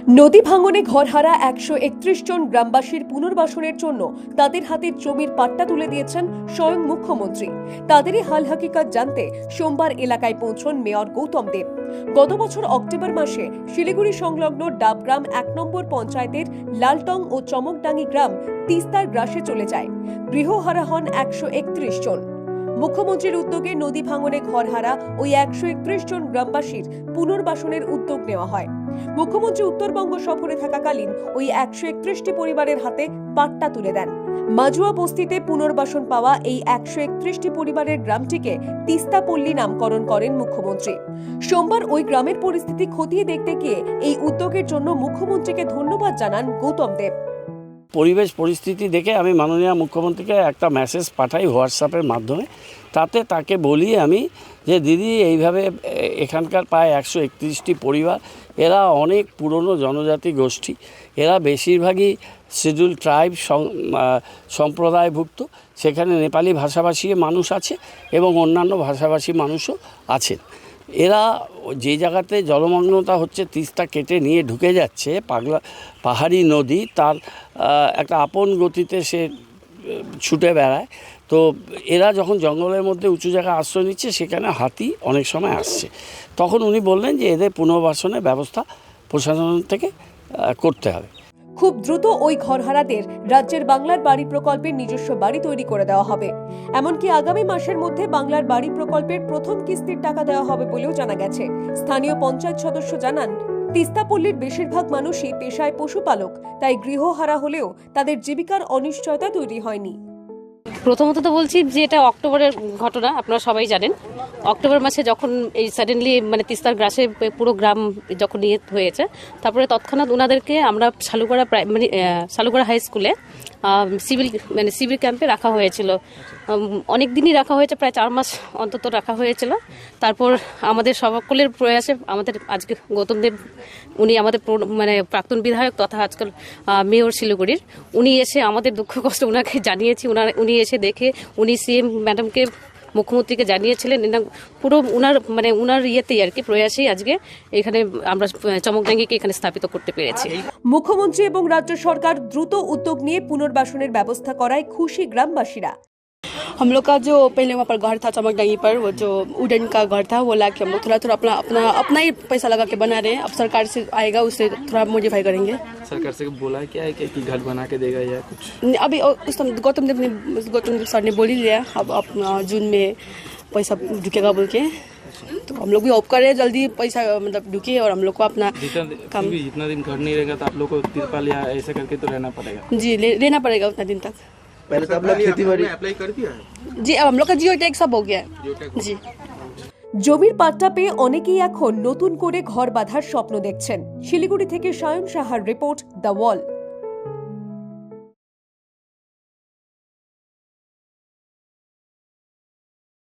নদী ভাঙনে ঘরহারা 131 জন গ্রামবাসীর পুনর্বাসনের জন্য তাদের হাতে জমির পাট্টা তুলে দিয়েছেন স্বয়ং মুখ্যমন্ত্রী। তাদেরই হাল হাকিকত জানতে সোমবার এলাকায় পৌঁছন মেয়র গৌতম দেব। গত বছর অক্টোবর মাসে শিলিগুড়ি সংলগ্ন ডাবগ্রাম 1 নম্বর পঞ্চায়েতের লালটং ও চমকডাঙ্গি গ্রাম তিস্তার গ্রাসে চলে যায়। গৃহহারা হন 131 জন। মুখ্যমন্ত্রীর উদ্যোগে নদী ভাঙনে ঘরহারা ওই 131 জন গ্রামবাসীর পুনর্বাসনের উদ্যোগ নেওয়া হয়। মুখ্যমন্ত্রী উত্তরবঙ্গ সফরে থাকাকালীন ওই 131টি পরিবারের হাতে পাট্টা তুলে দেন। মাজুয়া বস্তিতে পুনর্বাসন পাওয়া এই 131টি পরিবারের গ্রামটিকে তিস্তাপল্লী নামকরণ করেন মুখ্যমন্ত্রী। সোমবার ওই গ্রামের পরিস্থিতি খতিয়ে দেখতে গিয়ে এই উদ্যোগের জন্য মুখ্যমন্ত্রীকে ধন্যবাদ জানান গৌতম দেব। পরিবেশ পরিস্থিতি দেখে আমি মাননীয় মুখ্যমন্ত্রীকে একটা মেসেজ পাঠাই হোয়াটসঅ্যাপের মাধ্যমে। তাকে বলি আমি যে দিদি এইভাবে এখানকার প্রায় 131টি পরিবার, এরা অনেক পুরনো জনজাতি গোষ্ঠী, এরা বেশিরভাগই শিডিউল ট্রাইব সম্প্রদায়ভুক্ত। সেখানে নেপালি ভাষাভাষী মানুষ আছে এবং অন্যান্য ভাষাভাষী মানুষও আছেন। এরা যে জায়গাতে জলমগ্নতা হচ্ছে, তিস্তা কেটে নিয়ে ঢুকে যাচ্ছে পাহাড়ি নদী, তার একটা আপন গতিতে সে ছুটে বেড়ায়। তো এরা যখন জঙ্গলের মধ্যে উঁচু জায়গায় আশ্রয় নিচ্ছে, সেখানে হাতি অনেক সময় আসছে। তখন উনি বললেন যে এদের পুনর্বাসনের ব্যবস্থা প্রশাসন থেকে করতে হবে। খুব দ্রুত ওই ঘরহারাদের রাজ্যের বাংলার বাড়ি প্রকল্পের নিজস্ব বাড়ি তৈরি করে দেওয়া হবে। এমনকি আগামী মাসের মধ্যে বাংলার বাড়ি প্রকল্পের প্রথম কিস্তির টাকা দেওয়া হবে বলেও জানা গেছে। স্থানীয় পঞ্চায়েত সদস্য জানান, তিস্তাপল্লীর বেশিরভাগ মানুষই পেশায় পশুপালক, তাই গৃহহারা হলেও তাদের জীবিকার অনিশ্চয়তা তৈরি হয়নি। প্রথমত তো বলছি যে এটা অক্টোবরের ঘটনা, আপনারা সবাই জানেন। অক্টোবর মাসে যখন এই সাডেনলি তিস্তার গ্রাসে পুরো গ্রাম যখন নিয়ে হয়েছে, তারপরে তৎক্ষণাৎ ওনাদেরকে আমরা শালুগড়া হাই স্কুলে সিভিল ক্যাম্পে রাখা হয়েছিল। অনেক দিনই রাখা হয়েছে, প্রায় 4 মাস অন্তত রাখা হয়েছিল। তারপর আমাদের সকলের প্রয়াসে আমাদের আজকে গৌতম দেব, উনি আমাদের প্রাক্তন বিধায়ক তথা আজকাল মেয়র শিলিগুড়ির, উনি এসে আমাদের দুঃখ কষ্ট ওনাকে জানিয়েছি। উনি এসে দেখে উনি সিএম ম্যাডামকে, মুখ্যমন্ত্রীকে জানিয়েছিলেন। পুরো উনার ইয়েতেই আর কি প্রয়াসেই আজকে এখানে আমরা চমকডাঙ্গিকে এখানে স্থাপিত করতে পেরেছি। মুখ্যমন্ত্রী এবং রাজ্য সরকার দ্রুত उद्योग নিয়ে পুনর্বাসনের ব্যবস্থা করায় খুশি গ্রামবাসীরা। हम लोग का जो पहले वहाँ पर घर था चमकडंगी पर, वो जो वुडन का घर था, वो लाके हम लोग थोड़ा अपना ही पैसा लगा के बना रहे हैं। अब सरकार से आएगा, उससे थोड़ा मॉडिफाई करेंगे। सरकार से बोला क्या है कि घर बना के देगा या कुछ? अभी उस गौतम देव सर ने बोल ही लिया, अब जून में पैसा ढुकेगा बोल के। तो हम लोग भी होप कर रहे हैं जल्दी पैसा ढुके और हम लोग को अपना काम। जितना दिन घर नहीं रहेगा तो आप लोग को तिरपाल या ऐसा करके तो रहना पड़ेगा। जी लेना पड़ेगा उतना दिन तक। पहले तो आप लोग खेती बाड़ी अप्लाई कर दिया है? जी अब हम लोग का जियो टैग सब हो गया है। जी জমির পাট্টা পেয়ে অনেকেই এখন নতুন করে ঘর বাঁধার স্বপ্ন দেখছেন। শিলিগুড়ি থেকে সায়ন সাহার রিপোর্ট, দ্য ওয়াল।